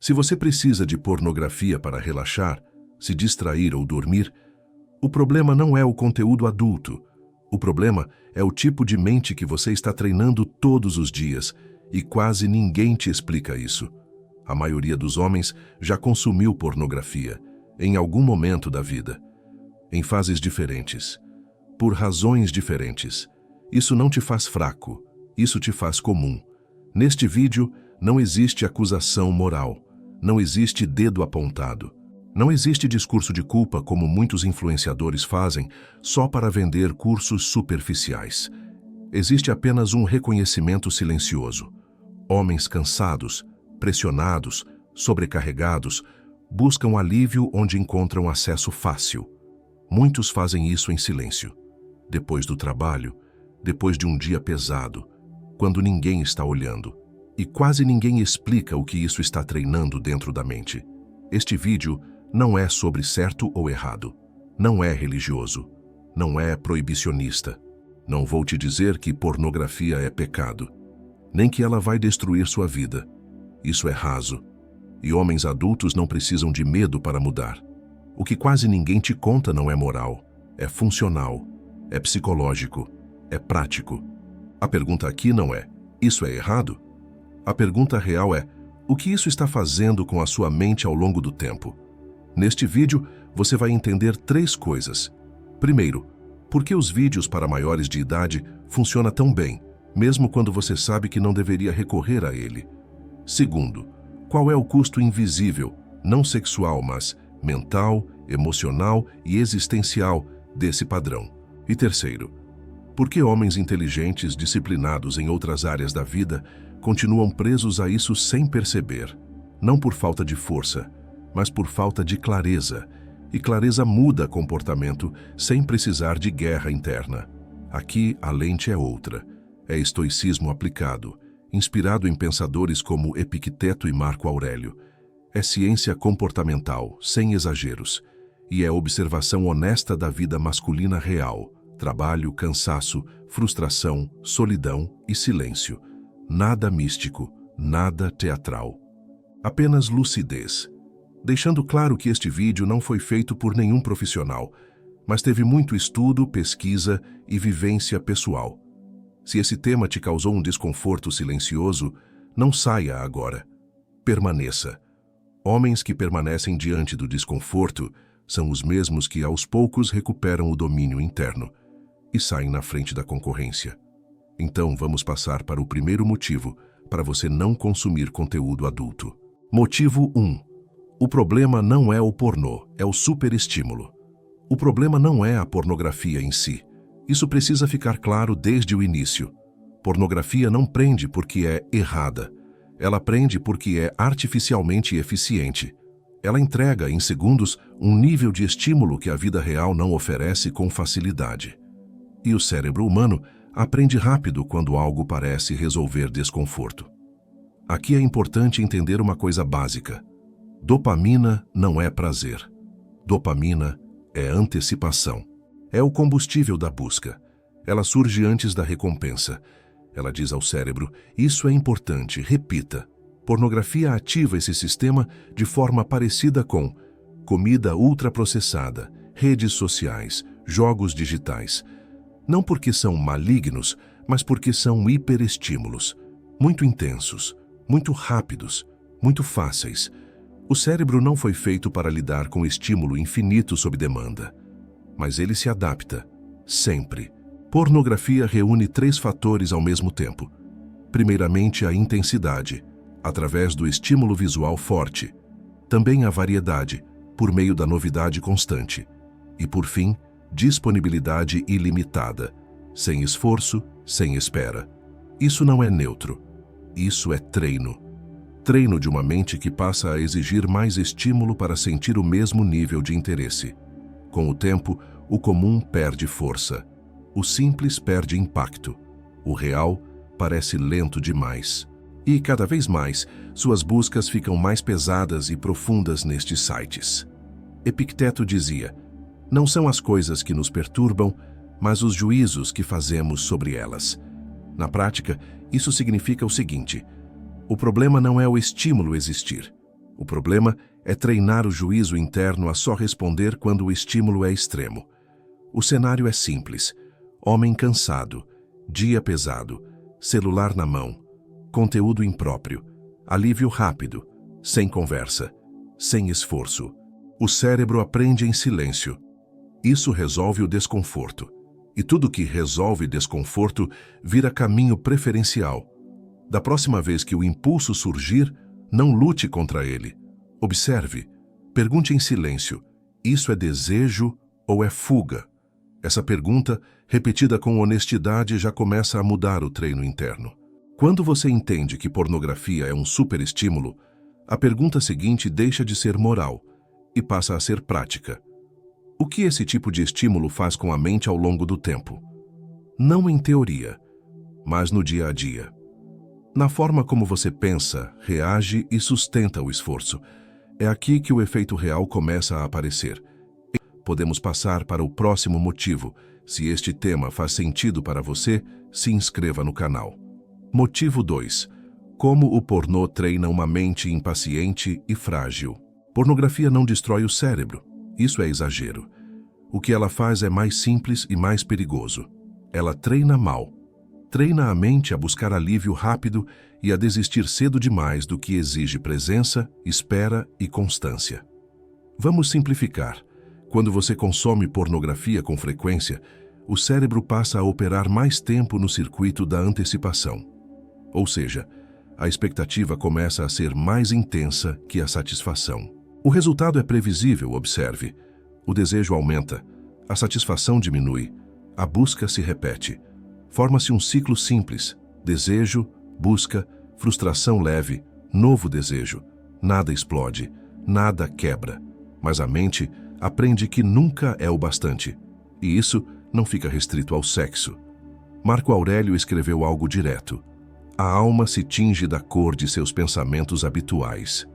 Se você precisa de pornografia para relaxar, se distrair ou dormir, o problema não é o conteúdo adulto. O problema é o tipo de mente que você está treinando todos os dias e quase ninguém te explica isso. A maioria dos homens já consumiu pornografia em algum momento da vida, em fases diferentes, por razões diferentes. Isso não te faz fraco, isso te faz comum. Neste vídeo, não existe acusação moral, não existe dedo apontado. Não existe discurso de culpa como muitos influenciadores fazem só para vender cursos superficiais. Existe apenas um reconhecimento silencioso. Homens cansados, pressionados, sobrecarregados, buscam alívio onde encontram acesso fácil. Muitos fazem isso em silêncio. Depois do trabalho, depois de um dia pesado, quando ninguém está olhando. E quase ninguém explica o que isso está treinando dentro da mente. Este vídeo não é sobre certo ou errado. Não é religioso. Não é proibicionista. Não vou te dizer que pornografia é pecado, nem que ela vai destruir sua vida. Isso é raso. E homens adultos não precisam de medo para mudar. O que quase ninguém te conta não é moral, é funcional, é psicológico, é prático. A pergunta aqui não é, isso é errado? A pergunta real é, o que isso está fazendo com a sua mente ao longo do tempo? Neste vídeo, você vai entender 3 coisas. Primeiro, por que os vídeos para maiores de idade funcionam tão bem, mesmo quando você sabe que não deveria recorrer a ele. Segundo, qual é o custo invisível, não sexual, mas mental, emocional e existencial desse padrão? E terceiro, por que homens inteligentes, disciplinados em outras áreas da vida, continuam presos a isso sem perceber? Não por falta de força, mas por falta de clareza. E clareza muda comportamento sem precisar de guerra interna. Aqui a lente é outra. É estoicismo aplicado, inspirado em pensadores como Epicteto e Marco Aurélio. É ciência comportamental, sem exageros. E é observação honesta da vida masculina real. Trabalho, cansaço, frustração, solidão e silêncio. Nada místico, nada teatral. Apenas lucidez. Deixando claro que este vídeo não foi feito por nenhum profissional, mas teve muito estudo, pesquisa e vivência pessoal. Se esse tema te causou um desconforto silencioso, não saia agora. Permaneça. Homens que permanecem diante do desconforto são os mesmos que aos poucos recuperam o domínio interno e saem na frente da concorrência. Então vamos passar para o primeiro motivo para você não consumir conteúdo adulto. Motivo 1. O problema não é o pornô, é o superestímulo. O problema não é a pornografia em si. Isso precisa ficar claro desde o início. Pornografia não prende porque é errada. Ela prende porque é artificialmente eficiente. Ela entrega, em segundos, um nível de estímulo que a vida real não oferece com facilidade. E o cérebro humano aprende rápido quando algo parece resolver desconforto. Aqui é importante entender uma coisa básica. Dopamina não é prazer. Dopamina é antecipação. É o combustível da busca. Ela surge antes da recompensa. Ela diz ao cérebro, isso é importante, repita. Pornografia ativa esse sistema de forma parecida com comida ultraprocessada, redes sociais, jogos digitais. Não porque são malignos, mas porque são hiperestímulos. Muito intensos, muito rápidos, muito fáceis. O cérebro não foi feito para lidar com estímulo infinito sob demanda. Mas ele se adapta, sempre. Pornografia reúne 3 fatores ao mesmo tempo. Primeiramente, a intensidade, através do estímulo visual forte. Também a variedade, por meio da novidade constante. E, por fim, disponibilidade ilimitada, sem esforço, sem espera. Isso não é neutro. Isso é treino. Treino de uma mente que passa a exigir mais estímulo para sentir o mesmo nível de interesse. Com o tempo, o comum perde força. O simples perde impacto. O real parece lento demais. E, cada vez mais, suas buscas ficam mais pesadas e profundas nestes sites. Epicteto dizia, não são as coisas que nos perturbam, mas os juízos que fazemos sobre elas. Na prática, isso significa o seguinte: o problema não é o estímulo existir. O problema é treinar o juízo interno a só responder quando o estímulo é extremo. O cenário é simples: homem cansado, dia pesado, celular na mão, conteúdo impróprio, alívio rápido, sem conversa, sem esforço. O cérebro aprende em silêncio. Isso resolve o desconforto. E tudo que resolve desconforto vira caminho preferencial. Da próxima vez que o impulso surgir, não lute contra ele. Observe. Pergunte em silêncio: isso é desejo ou é fuga? Essa pergunta, repetida com honestidade, já começa a mudar o treino interno. Quando você entende que pornografia é um superestímulo, a pergunta seguinte deixa de ser moral e passa a ser prática. O que esse tipo de estímulo faz com a mente ao longo do tempo? Não em teoria, mas no dia a dia. Na forma como você pensa, reage e sustenta o esforço. É aqui que o efeito real começa a aparecer. Podemos passar para o próximo motivo. Se este tema faz sentido para você, se inscreva no canal. Motivo 2. Como o pornô treina uma mente impaciente e frágil. Pornografia não destrói o cérebro. Isso é exagero. O que ela faz é mais simples e mais perigoso. Ela treina mal. Treina a mente a buscar alívio rápido e a desistir cedo demais do que exige presença, espera e constância. Vamos simplificar. Quando você consome pornografia com frequência, o cérebro passa a operar mais tempo no circuito da antecipação. Ou seja, a expectativa começa a ser mais intensa que a satisfação. O resultado é previsível, observe. O desejo aumenta, a satisfação diminui, a busca se repete. Forma-se um ciclo simples: desejo, busca, frustração leve, novo desejo. Nada explode, nada quebra. Mas a mente aprende que nunca é o bastante. E isso não fica restrito ao sexo. Marco Aurélio escreveu algo direto: a alma se tinge da cor de seus pensamentos habituais.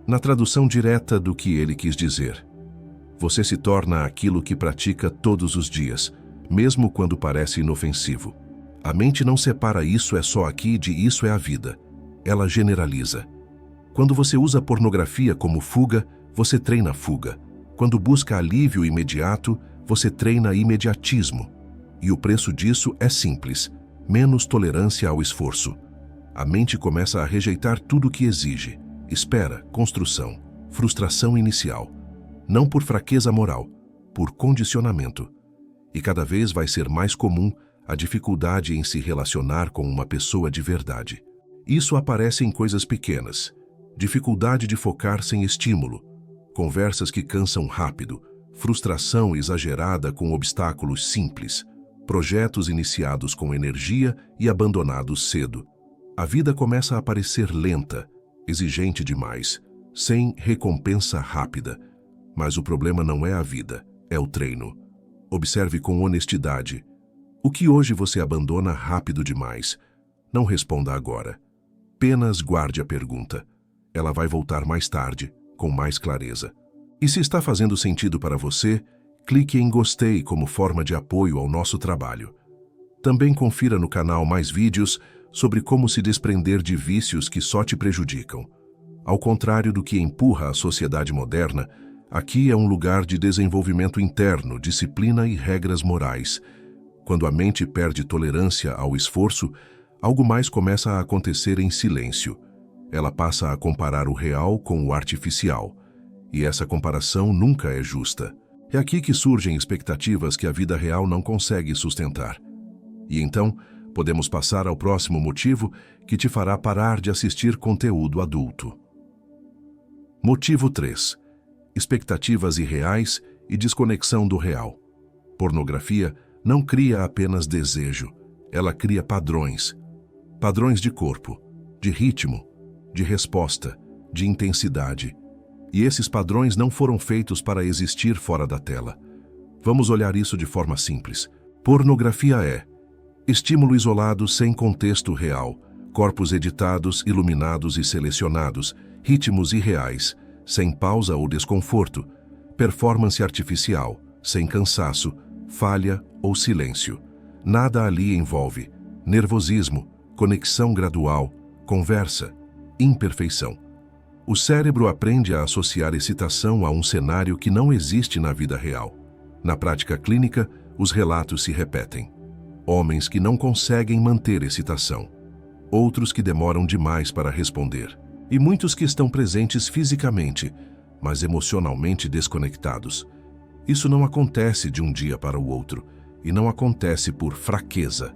Na tradução direta do que ele quis dizer, você se torna aquilo que pratica todos os dias, mesmo quando parece inofensivo. A mente não separa isso é só aqui de isso é a vida. Ela generaliza. Quando você usa pornografia como fuga, você treina fuga. Quando busca alívio imediato, você treina imediatismo. E o preço disso é simples: menos tolerância ao esforço. A mente começa a rejeitar tudo que exige: espera, construção, frustração inicial. Não por fraqueza moral, por condicionamento. E cada vez vai ser mais comum a dificuldade em se relacionar com uma pessoa de verdade. Isso aparece em coisas pequenas: dificuldade de focar sem estímulo, conversas que cansam rápido, frustração exagerada com obstáculos simples, projetos iniciados com energia e abandonados cedo. A vida começa a parecer lenta, exigente demais, sem recompensa rápida. Mas o problema não é a vida, é o treino. Observe com honestidade. O que hoje você abandona rápido demais? Não responda agora. Apenas guarde a pergunta. Ela vai voltar mais tarde, com mais clareza. E se está fazendo sentido para você, clique em gostei como forma de apoio ao nosso trabalho. Também confira no canal mais vídeos sobre como se desprender de vícios que só te prejudicam. Ao contrário do que empurra a sociedade moderna, aqui é um lugar de desenvolvimento interno, disciplina e regras morais. Quando a mente perde tolerância ao esforço, algo mais começa a acontecer em silêncio. Ela passa a comparar o real com o artificial. E essa comparação nunca é justa. É aqui que surgem expectativas que a vida real não consegue sustentar. E então, podemos passar ao próximo motivo que te fará parar de assistir conteúdo adulto. Motivo 3. Expectativas irreais e desconexão do real. Pornografia não cria apenas desejo, ela cria padrões. Padrões de corpo, de ritmo, de resposta, de intensidade. E esses padrões não foram feitos para existir fora da tela. Vamos olhar isso de forma simples. Pornografia é estímulo isolado sem contexto real, corpos editados, iluminados e selecionados, ritmos irreais, sem pausa ou desconforto, performance artificial, sem cansaço, falha ou silêncio. Nada ali envolve nervosismo, conexão gradual, conversa, imperfeição. O cérebro aprende a associar excitação a um cenário que não existe na vida real. Na prática clínica, os relatos se repetem. Homens que não conseguem manter excitação. Outros que demoram demais para responder. E muitos que estão presentes fisicamente, mas emocionalmente desconectados. Isso não acontece de um dia para o outro, e não acontece por fraqueza.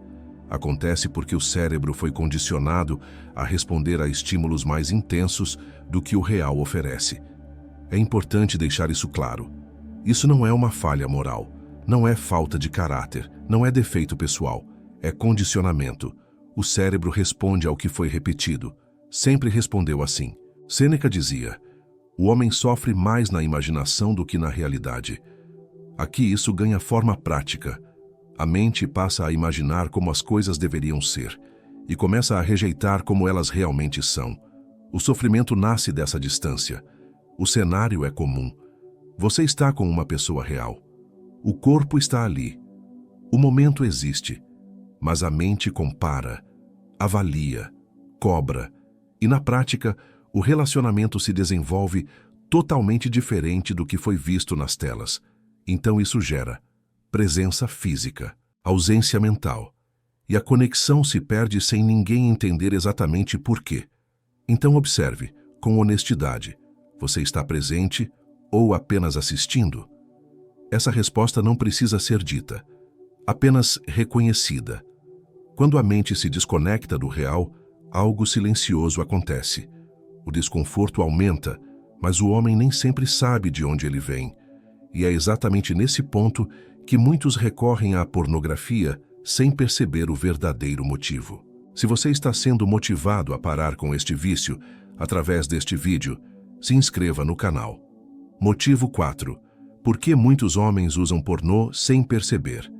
Acontece porque o cérebro foi condicionado a responder a estímulos mais intensos do que o real oferece. É importante deixar isso claro. Isso não é uma falha moral, não é falta de caráter, não é defeito pessoal, é condicionamento. O cérebro responde ao que foi repetido. Sempre respondeu assim. Sêneca dizia: o homem sofre mais na imaginação do que na realidade. Aqui isso ganha forma prática. A mente passa a imaginar como as coisas deveriam ser e começa a rejeitar como elas realmente são. O sofrimento nasce dessa distância. O cenário é comum. Você está com uma pessoa real. O corpo está ali. O momento existe. Mas a mente compara, avalia, cobra. E na prática, o relacionamento se desenvolve totalmente diferente do que foi visto nas telas. Então isso gera presença física, ausência mental. E a conexão se perde sem ninguém entender exatamente por quê. Então observe, com honestidade, você está presente ou apenas assistindo? Essa resposta não precisa ser dita, apenas reconhecida. Quando a mente se desconecta do real, algo silencioso acontece. O desconforto aumenta, mas o homem nem sempre sabe de onde ele vem. E é exatamente nesse ponto que muitos recorrem à pornografia sem perceber o verdadeiro motivo. Se você está sendo motivado a parar com este vício através deste vídeo, se inscreva no canal. Motivo 4. Por que muitos homens usam pornô sem perceber?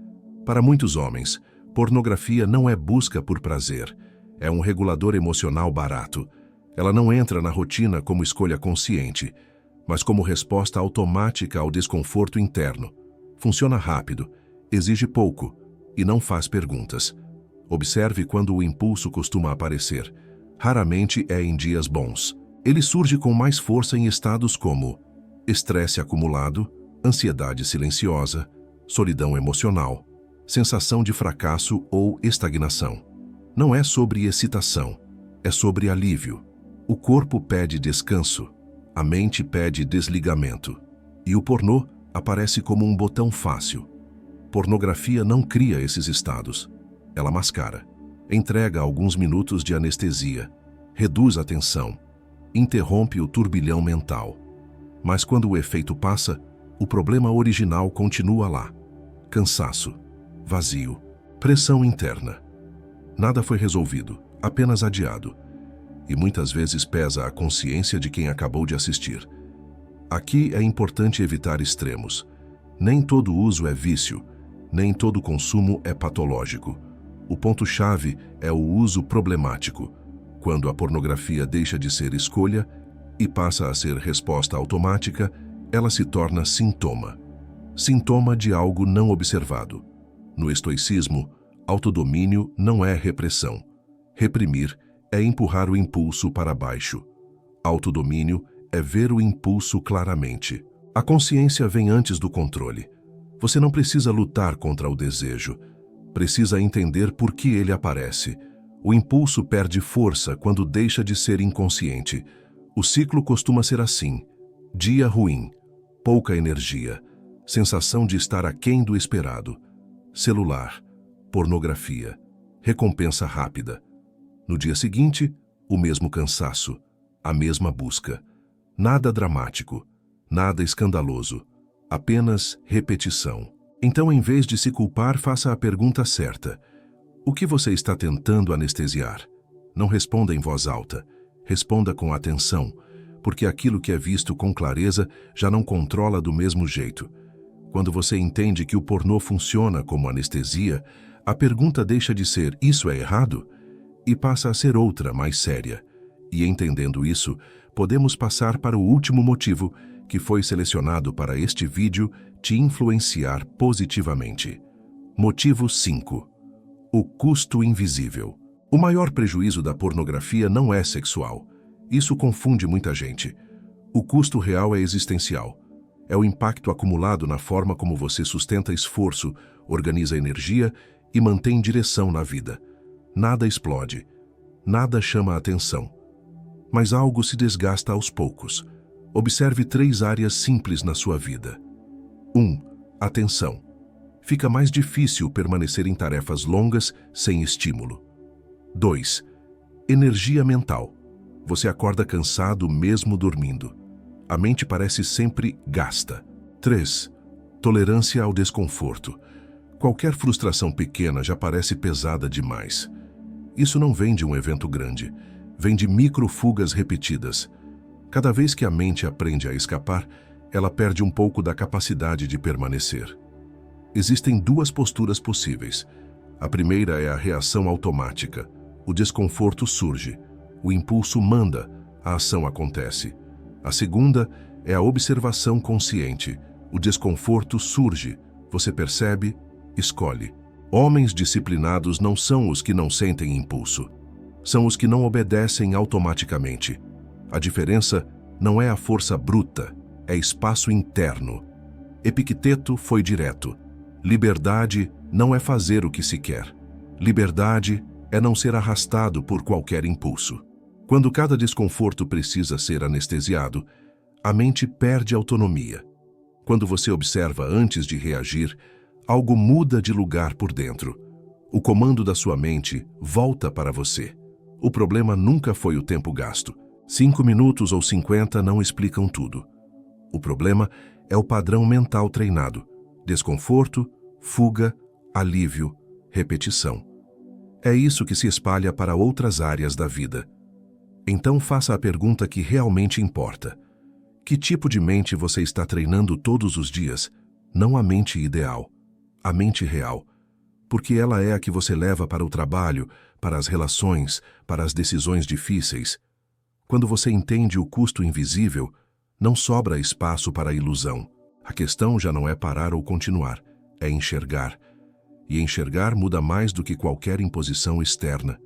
Para muitos homens, pornografia não é busca por prazer, é um regulador emocional barato. Ela não entra na rotina como escolha consciente, mas como resposta automática ao desconforto interno. Funciona rápido, exige pouco e não faz perguntas. Observe quando o impulso costuma aparecer. Raramente é em dias bons. Ele surge com mais força em estados como estresse acumulado, ansiedade silenciosa, solidão emocional, sensação de fracasso ou estagnação. Não é sobre excitação, é sobre alívio. O corpo pede descanso, a mente pede desligamento. E o pornô aparece como um botão fácil. Pornografia não cria esses estados. Ela mascara, entrega alguns minutos de anestesia, reduz a tensão, interrompe o turbilhão mental. Mas quando o efeito passa, o problema original continua lá. Cansaço, vazio, pressão interna. Nada foi resolvido, apenas adiado. E muitas vezes pesa a consciência de quem acabou de assistir. Aqui é importante evitar extremos. Nem todo uso é vício, nem todo consumo é patológico. O ponto-chave é o uso problemático, quando a pornografia deixa de ser escolha e passa a ser resposta automática, ela se torna sintoma. Sintoma de algo não observado. No estoicismo, autodomínio não é repressão. Reprimir é empurrar o impulso para baixo. Autodomínio é ver o impulso claramente. A consciência vem antes do controle. Você não precisa lutar contra o desejo. Precisa entender por que ele aparece. O impulso perde força quando deixa de ser inconsciente. O ciclo costuma ser assim. Dia ruim, pouca energia, sensação de estar aquém do esperado. Celular, pornografia, recompensa rápida. No dia seguinte, o mesmo cansaço, a mesma busca. Nada dramático, nada escandaloso, apenas repetição. Então, em vez de se culpar, faça a pergunta certa. O que você está tentando anestesiar? Não responda em voz alta. Responda com atenção, porque aquilo que é visto com clareza já não controla do mesmo jeito. Quando você entende que o pornô funciona como anestesia, a pergunta deixa de ser "isso é errado?" e passa a ser outra, mais séria. E entendendo isso, podemos passar para o último motivo que foi selecionado para este vídeo te influenciar positivamente. Motivo 5. O custo invisível. O maior prejuízo da pornografia não é sexual. Isso confunde muita gente. O custo real é existencial. É o impacto acumulado na forma como você sustenta esforço, organiza energia e mantém direção na vida. Nada explode. Nada chama a atenção. Mas algo se desgasta aos poucos. Observe 3 áreas simples na sua vida. 1. Atenção. Fica mais difícil permanecer em tarefas longas sem estímulo. 2. Energia mental. Você acorda cansado mesmo dormindo. A mente parece sempre gasta. 3. Tolerância ao desconforto. Qualquer frustração pequena já parece pesada demais. Isso não vem de um evento grande, vem de microfugas repetidas. Cada vez que a mente aprende a escapar, ela perde um pouco da capacidade de permanecer. Existem 2 posturas possíveis. A primeira é a reação automática. O desconforto surge, o impulso manda, a ação acontece. A segunda é a observação consciente. O desconforto surge, você percebe, escolhe. Homens disciplinados não são os que não sentem impulso. São os que não obedecem automaticamente. A diferença não é a força bruta, é espaço interno. Epicteto foi direto. Liberdade não é fazer o que se quer. Liberdade é não ser arrastado por qualquer impulso. Quando cada desconforto precisa ser anestesiado, a mente perde autonomia. Quando você observa antes de reagir, algo muda de lugar por dentro. O comando da sua mente volta para você. O problema nunca foi o tempo gasto. 5 minutos ou 50 não explicam tudo. O problema é o padrão mental treinado. Desconforto, fuga, alívio, repetição. É isso que se espalha para outras áreas da vida. Então faça a pergunta que realmente importa. Que tipo de mente você está treinando todos os dias? Não a mente ideal, a mente real. Porque ela é a que você leva para o trabalho, para as relações, para as decisões difíceis. Quando você entende o custo invisível, não sobra espaço para a ilusão. A questão já não é parar ou continuar, é enxergar. E enxergar muda mais do que qualquer imposição externa.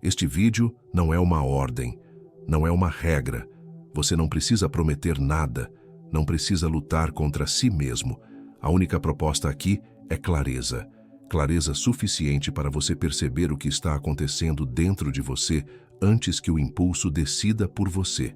Este vídeo não é uma ordem, não é uma regra. Você não precisa prometer nada, não precisa lutar contra si mesmo. A única proposta aqui é clareza. Clareza suficiente para você perceber o que está acontecendo dentro de você antes que o impulso decida por você.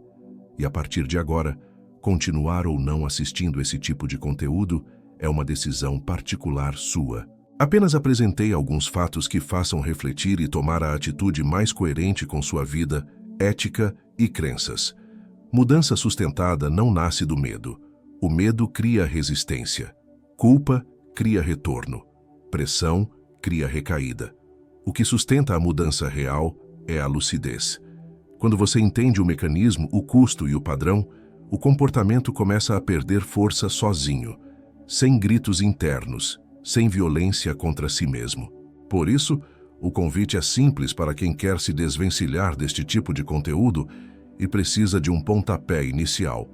E a partir de agora, continuar ou não assistindo esse tipo de conteúdo é uma decisão particular sua. Apenas apresentei alguns fatos que façam refletir e tomar a atitude mais coerente com sua vida, ética e crenças. Mudança sustentada não nasce do medo. O medo cria resistência. Culpa cria retorno. Pressão cria recaída. O que sustenta a mudança real é a lucidez. Quando você entende o mecanismo, o custo e o padrão, o comportamento começa a perder força sozinho, sem gritos internos, sem violência contra si mesmo. Por isso, o convite é simples para quem quer se desvencilhar deste tipo de conteúdo e precisa de um pontapé inicial.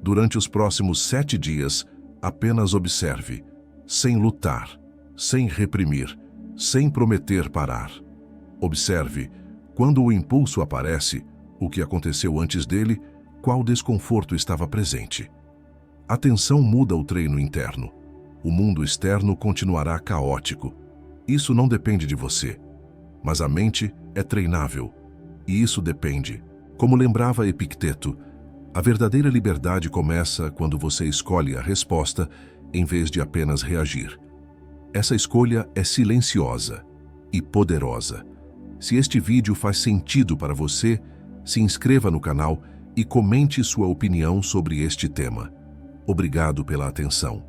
Durante os próximos 7 dias, apenas observe, sem lutar, sem reprimir, sem prometer parar. Observe, quando o impulso aparece, o que aconteceu antes dele, qual desconforto estava presente. A tensão muda o treino interno. O mundo externo continuará caótico. Isso não depende de você. Mas a mente é treinável. E isso depende. Como lembrava Epicteto, a verdadeira liberdade começa quando você escolhe a resposta em vez de apenas reagir. Essa escolha é silenciosa e poderosa. Se este vídeo faz sentido para você, se inscreva no canal e comente sua opinião sobre este tema. Obrigado pela atenção.